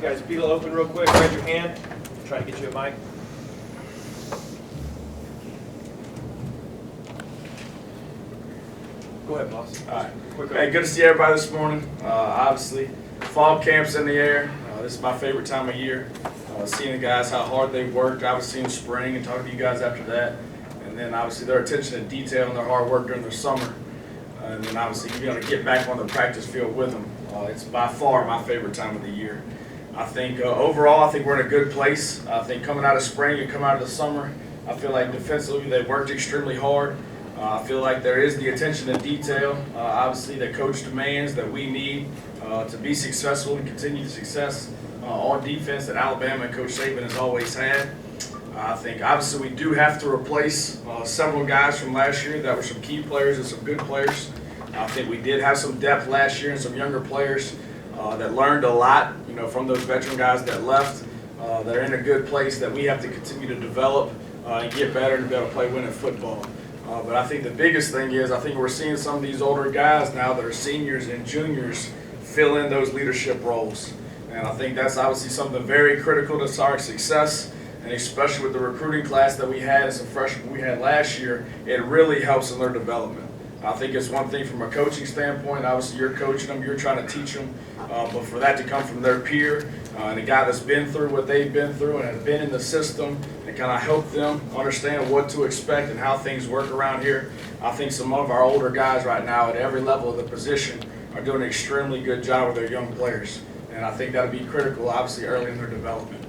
Guys, Beetle, open real quick. Raise your hand. Try to get you a mic. Go ahead, boss. All right. Quick Hey, good to see everybody this morning. Obviously, fall camp's in the air. This is my favorite time of year. Seeing the guys, how hard they worked. Obviously in spring and talking to you guys after that. And then obviously their attention to detail and their hard work during the summer. And then obviously you're going to get back on the practice field with them. It's by far my favorite time of the year. I think overall, I think we're in a good place. I think coming out of spring and coming out of the summer, I feel like defensively they worked extremely hard. I feel like there is the attention to detail, obviously, that coach demands that we need to be successful and continue the success on defense that Alabama and Coach Saban has always had. I think obviously we do have to replace several guys from last year that were some key players and some good players. I think we did have some depth last year and some younger players that learned a lot, from those veteran guys that left, that are in a good place that we have to continue to develop and get better and be able to play winning football. But I think the biggest thing is I think we're seeing some of these older guys now that are seniors and juniors fill in those leadership roles. And I think that's obviously something very critical to our success, and especially with the recruiting class that we had and some freshmen we had last year, it really helps in their development. I think it's one thing from a coaching standpoint. Obviously, you're coaching them, you're trying to teach them, but for that to come from their peer and a guy that's been through what they've been through and has been in the system and kind of help them understand what to expect and how things work around here, I think some of our older guys right now at every level of the position are doing an extremely good job with their young players, and I think that'll be critical, obviously, early in their development.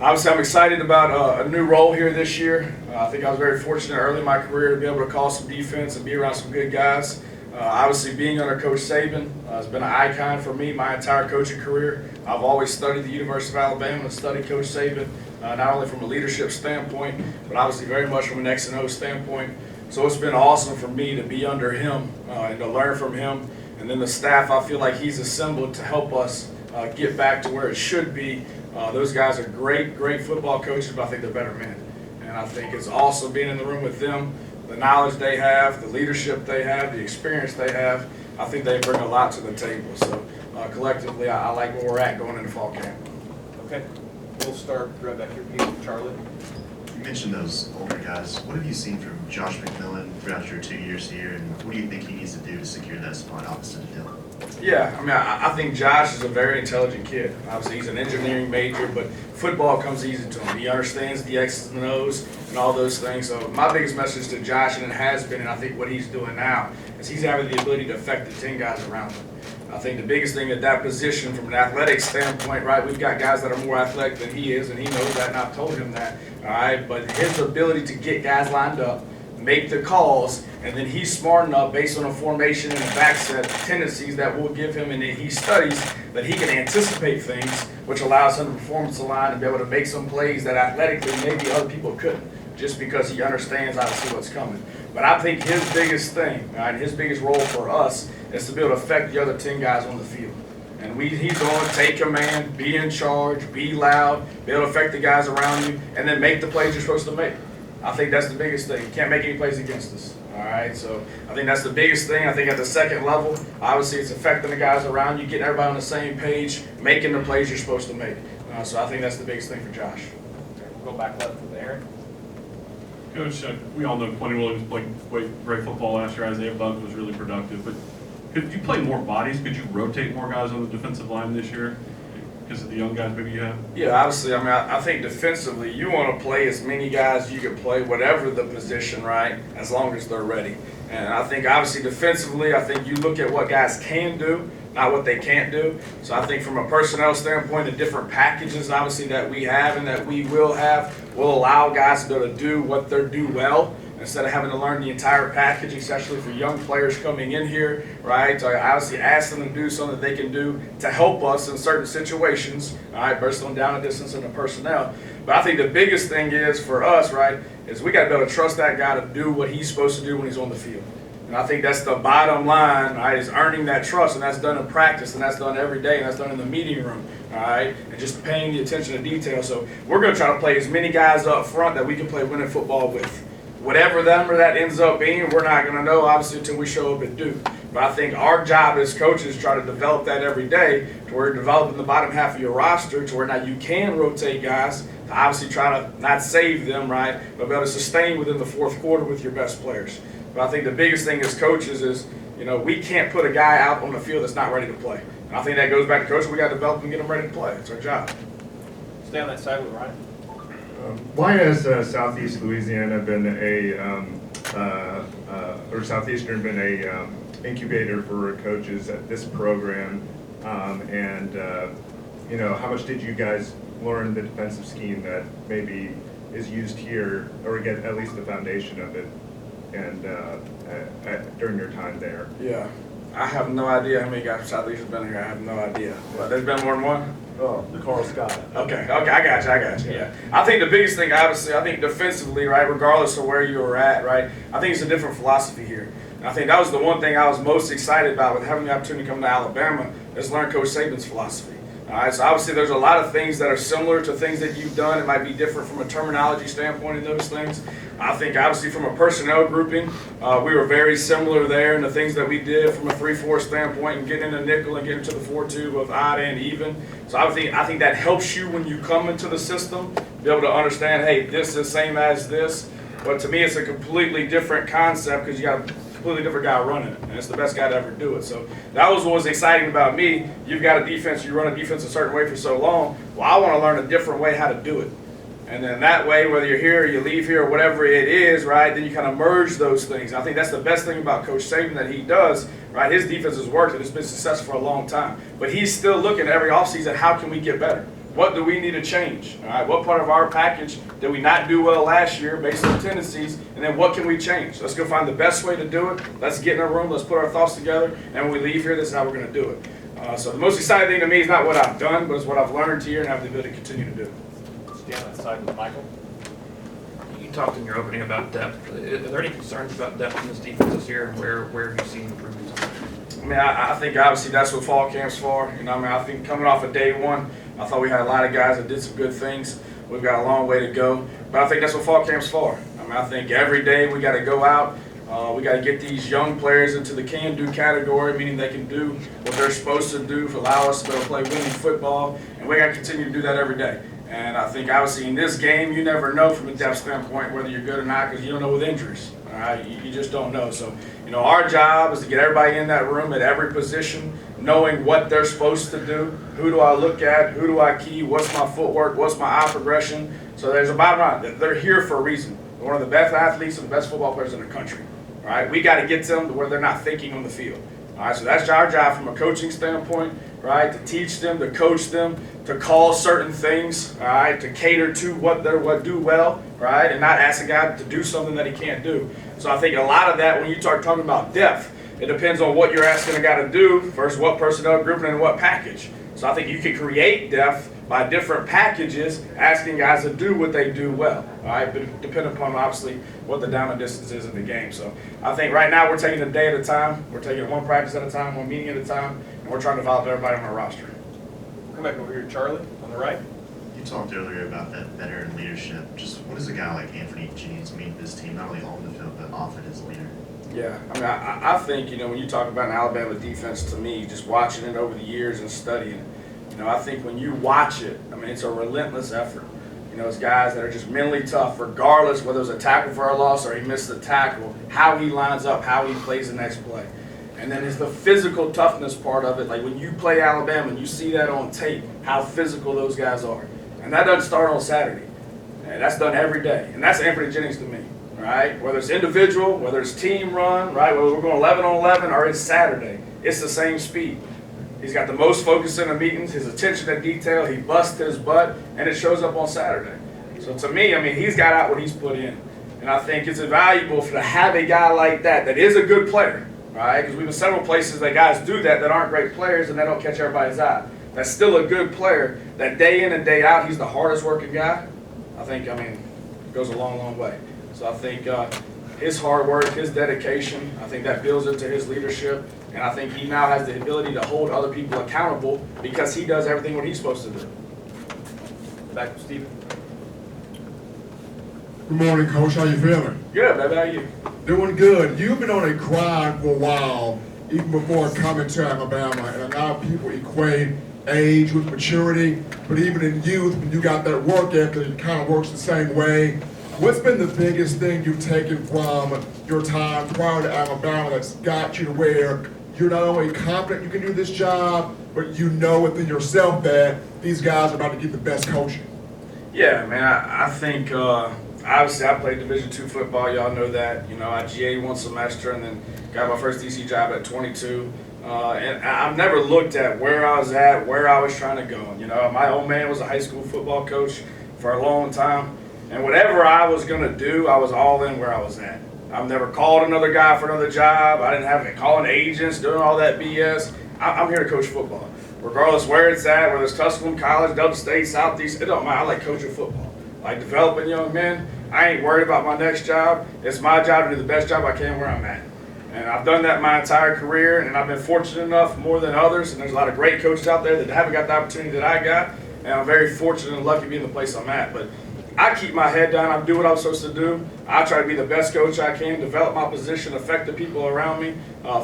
Obviously, I'm excited about a new role here this year. I think I was very fortunate early in my career to be able to call some defense and be around some good guys. Obviously, being under Coach Saban has been an icon for me my entire coaching career. I've always studied the University of Alabama and studied Coach Saban, not only from a leadership standpoint, but obviously very much from an X and O standpoint. So it's been awesome for me to be under him and to learn from him. And then the staff, I feel like he's assembled to help us get back to where it should be. Those guys are great football coaches, but I think they're better men. And I think it's awesome being in the room with them, the knowledge they have, the leadership they have, the experience they have. I think they bring a lot to the table. So collectively, I like where we're at going into fall camp. Okay. We'll start right back here, Pete. Charlie. You mentioned those older guys. What have you seen from Josh McMillan throughout your 2 years here, and what do you think he needs to do to secure that spot opposite of Hill? Yeah, I think Josh is a very intelligent kid. Obviously, he's an engineering major, but football comes easy to him. He understands the X's and O's and all those things. So my biggest message to Josh, and it has been, and I think what he's doing now, is he's having the ability to affect the 10 guys around him. I think the biggest thing at that position from an athletic standpoint, right, we've got guys that are more athletic than he is, and he knows that, and I've told him that, all right? But his ability to get guys lined up, make the calls, and then he's smart enough based on a formation and a back set tendencies that we'll give him, and then he studies that he can anticipate things, which allows him to performance align and be able to make some plays that athletically maybe other people couldn't, just because he understands obviously what's coming. But I think his biggest thing, right, his biggest role for us is to be able to affect the other 10 guys on the field. And he's going to take command, be in charge, be loud, be able to affect the guys around you, and then make the plays you're supposed to make. I think that's the biggest thing. You can't make any plays against us. All right, so I think that's the biggest thing. I think at the second level, obviously it's affecting the guys around you, getting everybody on the same page, making the plays you're supposed to make. So I think that's the biggest thing for Josh. Okay, we'll go back left with Aaron. Coach, we all know Quentin Williams played great football last year. Isaiah Buggs was really productive. But could you play more bodies? Could you rotate more guys on the defensive line this year because of the young guys maybe you have? Yeah, obviously. I think defensively, you want to play as many guys you can play, whatever the position, right, as long as they're ready. And I think obviously defensively, I think you look at what guys can do, not what they can't do. So I think from a personnel standpoint, the different packages obviously that we have and that we will have will allow guys to be able to do what they do well instead of having to learn the entire package, especially for young players coming in here, right? So I obviously ask them to do something that they can do to help us in certain situations, all right, versus on down a distance in the personnel. But I think the biggest thing is for us, right, is we got to be able to trust that guy to do what he's supposed to do when he's on the field. And I think that's the bottom line, right, is earning that trust, and that's done in practice, and that's done every day, and that's done in the meeting room, all right, and just paying the attention to detail. So we're going to try to play as many guys up front that we can play winning football with. Whatever that ends up being, we're not going to know, obviously, until we show up at Duke. But I think our job as coaches is try to develop that every day to where you're developing the bottom half of your roster to where now you can rotate guys to obviously try to not save them, right, but be able to sustain within the fourth quarter with your best players. But I think the biggest thing as coaches is, we can't put a guy out on the field that's not ready to play. And I think that goes back to coaching. We got to develop and get them ready to play. It's our job. Stay on that side with Ryan. Why has Southeast Louisiana been or Southeastern been a incubator for coaches at this program? How much did you guys learn the defensive scheme that maybe is used here, or get at least the foundation of it, and during your time there? Yeah. I have no idea how many guys from Southeast have been here. I have no idea. But there's been more than one? Oh, Carl Scott. Okay, I got you. Yeah. I think the biggest thing, obviously, I think defensively, right, regardless of where you were at, right, I think it's a different philosophy here. And I think that was the one thing I was most excited about with having the opportunity to come to Alabama is learn Coach Saban's philosophy. All right, so obviously there's a lot of things that are similar to things that you've done. It might be different from a terminology standpoint in those things. I think obviously from a personnel grouping, we were very similar there in the things that we did from a 3-4 standpoint and getting into nickel and getting to the 4-2 of odd and even. So I think that helps you when you come into the system, be able to understand, hey, this is the same as this. But to me, it's a completely different concept because you got a completely different guy running it, and it's the best guy to ever do it. So that was what was exciting about me. You've got a defense, you run a defense a certain way for so long. Well, I want to learn a different way how to do it. And then that way, whether you're here or you leave here or whatever it is, right, then you kind of merge those things. I think that's the best thing about Coach Saban that he does, right? His defense has worked and it's been successful for a long time. But he's still looking every offseason, how can we get better? What do we need to change? All right, what part of our package did we not do well last year based on tendencies? And then what can we change? Let's go find the best way to do it. Let's get in a room. Let's put our thoughts together. And when we leave here, this is how we're going to do it. So the most exciting thing to me is not what I've done, but it's what I've learned here and have the ability to continue to do. Stay on that side with Michael. You talked in your opening about depth. Are there any concerns about depth in this defense this year, and where have you seen improvements? I mean, I think obviously that's what fall camp's for. I think coming off of day one, I thought we had a lot of guys that did some good things. We've got a long way to go, but I think that's what fall camp's for. I think every day we got to go out. We got to get these young players into the can-do category, meaning they can do what they're supposed to do to allow us to be able to play winning football, and we got to continue to do that every day. And I think obviously in this game, you never know from a depth standpoint whether you're good or not because you don't know with injuries. All right, you just don't know. So, our job is to get everybody in that room at every position, knowing what they're supposed to do. Who do I look at? Who do I key? What's my footwork? What's my eye progression? So there's a bottom line. They're here for a reason. They're one of the best athletes and the best football players in the country. All right, we got to get them to where they're not thinking on the field. All right, so that's our job from a coaching standpoint, right? To teach them, to coach them, to call certain things, all right, to cater to what do well, right, and not ask a guy to do something that he can't do. So I think a lot of that, when you start talking about depth, it depends on what you're asking a guy to do versus what personnel grouping and what package. So I think you can create depth by different packages, asking guys to do what they do well, all right, but depending upon obviously what the down and distance is in the game. So I think right now we're taking a day at a time. We're taking one practice at a time, one meeting at a time, and we're trying to develop everybody on our roster. Come back over here to Charlie on the right. You talked earlier about that veteran leadership. Just what does a guy like Anthony Jennings mean to this team, not only on the field, but off it as a leader? Yeah, I think, when you talk about an Alabama defense, to me, just watching it over the years and studying it, I think when you watch it, it's a relentless effort. It's guys that are just mentally tough, regardless whether it was a tackle for a loss or he missed the tackle, how he lines up, how he plays the next play. And then it's the physical toughness part of it. Like when you play Alabama and you see that on tape, how physical those guys are. And that doesn't start on Saturday. And that's done every day. And that's Anthony Jennings to me, right? Whether it's individual, whether it's team run, right? Whether we're going 11 on 11 or it's Saturday, it's the same speed. He's got the most focus in the meetings, his attention to detail, he busts his butt, and it shows up on Saturday. So to me, he's got out what he's put in. And I think it's invaluable to have a guy like that is a good player, right? Because we've been several places that guys do that aren't great players and they don't catch everybody's eye. That's still a good player that day in and day out, he's the hardest working guy. I think, it goes a long, long way. So I think his hard work, his dedication, I think that builds into his leadership. And I think he now has the ability to hold other people accountable because he does everything what he's supposed to do. Back to Steven. Good morning, Coach. How you feeling? Good, baby. How are you? Doing good. You've been on a grind for a while. even before coming to Alabama. And a lot of people equate age with maturity, but even in youth, when you got that work ethic, it kind of works the same way. What's been the biggest thing you've taken from your time prior to Alabama that's got you to where you're not only confident you can do this job, but you know within yourself that these guys are about to get the best coaching? Yeah, man, I think obviously I played Division II football. Y'all know that. You know, I GA'd one semester and then got my first DC job at 22. And I've never looked at where I was at, where I was trying to go. You know, my old man was a high school football coach for a long time. And whatever I was going to do, I was all in where I was at. I've never called another guy for another job. I didn't have any calling agents, doing all that BS. I'm here to coach football. Regardless where it's at, whether it's Tusculum College, Delta State, Southeast, it don't matter. I like coaching football. I like developing young men. I ain't worried about my next job. It's my job to do the best job I can where I'm at. And I've done that my entire career, and I've been fortunate enough more than others, and there's a lot of great coaches out there that haven't got the opportunity that I got, and I'm very fortunate and lucky to be in the place I'm at. But I keep my head down. I do what I'm supposed to do. I try to be the best coach I can, develop my position, affect the people around me,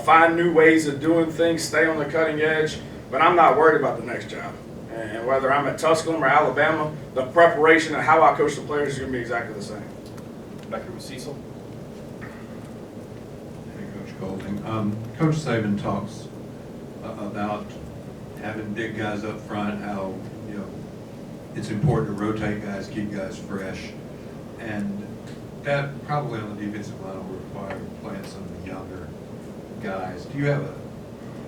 find new ways of doing things, stay on the cutting edge. But I'm not worried about the next job. And whether I'm at Tusculum or Alabama, the preparation and how I coach the players is going to be exactly the same. Back here with Cecil. Hey, Coach Golding. Coach Saban talks about having big guys up front, how, you know, it's important to rotate guys, keep guys fresh. And that probably on the defensive line will require playing some of the younger guys. Do you have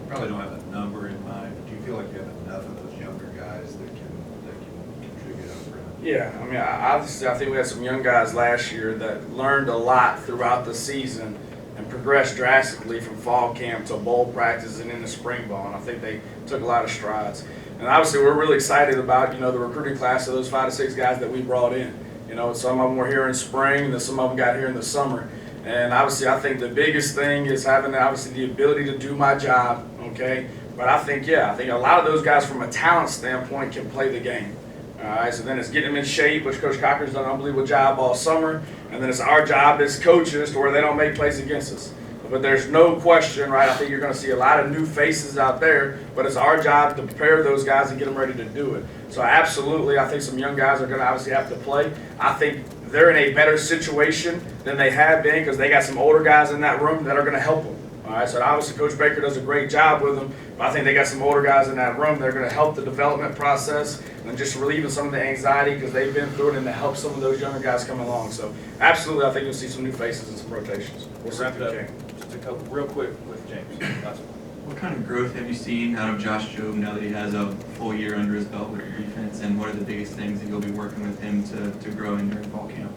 probably don't have a number in mind, but do you feel like you have enough of those younger guys that can contribute up front? Yeah, I mean, obviously, I think we had some young guys last year that learned a lot throughout the season and progressed drastically from fall camp to bowl practice and into spring ball, and I think they took a lot of strides. And obviously, we're really excited about, you know, the recruiting class of those 5 to 6 guys that we brought in. You know, some of them were here in spring, and then some of them got here in the summer. And obviously, I think the biggest thing is having, obviously, the ability to do my job, okay? But I think a lot of those guys from a talent standpoint can play the game. All right, so then it's getting them in shape, which Coach Cocker's done an unbelievable job all summer. And then it's our job as coaches to where they don't make plays against us. But there's no question, right? I think you're going to see a lot of new faces out there, but it's our job to prepare those guys and get them ready to do it. So absolutely, I think some young guys are going to obviously have to play. I think they're in a better situation than they have been because they got some older guys in that room that are going to help them. All right, so obviously Coach Baker does a great job with them, but I think they got some older guys in that room that are going to help the development process and just relieving some of the anxiety because they've been through it and to help some of those younger guys come along. So absolutely, I think you'll see some new faces and some rotations. We'll wrap it up. Just a couple real quick with James. Last one. What kind of growth have you seen out of Josh Jobe now that he has a full year under his belt with the defense, and what are the biggest things that you'll be working with him to grow in during fall camp?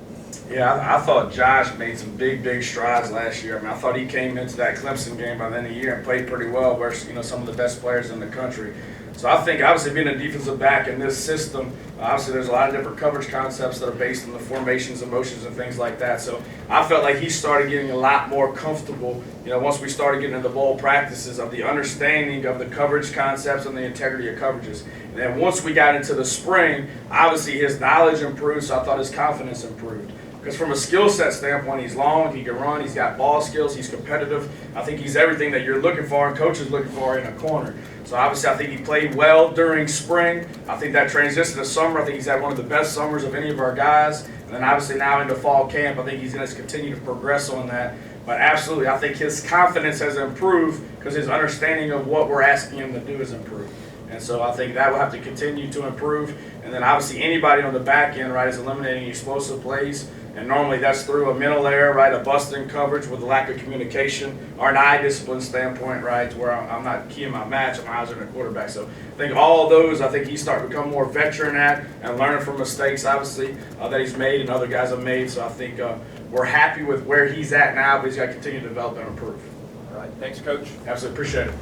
Yeah, I thought Josh made some big strides last year. I mean, I thought he came into that Clemson game by the end of the year and played pretty well versus, you know, some of the best players in the country. So I think obviously being a defensive back in this system, obviously there's a lot of different coverage concepts that are based on the formations, emotions, and things like that. So I felt like he started getting a lot more comfortable, you know, once we started getting into the bowl practices of the understanding of the coverage concepts and the integrity of coverages. And then once we got into the spring, obviously his knowledge improved, so I thought his confidence improved. Because from a skill set standpoint, he's long, he can run, he's got ball skills, he's competitive. I think he's everything that you're looking for and coach is looking for in a corner. So obviously I think he played well during spring. I think that transition to summer, I think he's had one of the best summers of any of our guys. And then obviously now into fall camp, I think he's going to continue to progress on that. But absolutely, I think his confidence has improved because his understanding of what we're asking him to do has improved. And so I think that will have to continue to improve. And then obviously anybody on the back end, right, is eliminating explosive plays. And normally that's through a mental error, right, a busting coverage with a lack of communication, or an eye discipline standpoint, right, to where I'm not keying my match, my eyes are on the quarterback. So I think all those, I think he's starting to become more veteran at and learning from mistakes, obviously, that he's made and other guys have made. So I think we're happy with where he's at now, but he's got to continue to develop and improve. All right. Thanks, Coach. Absolutely. Appreciate it.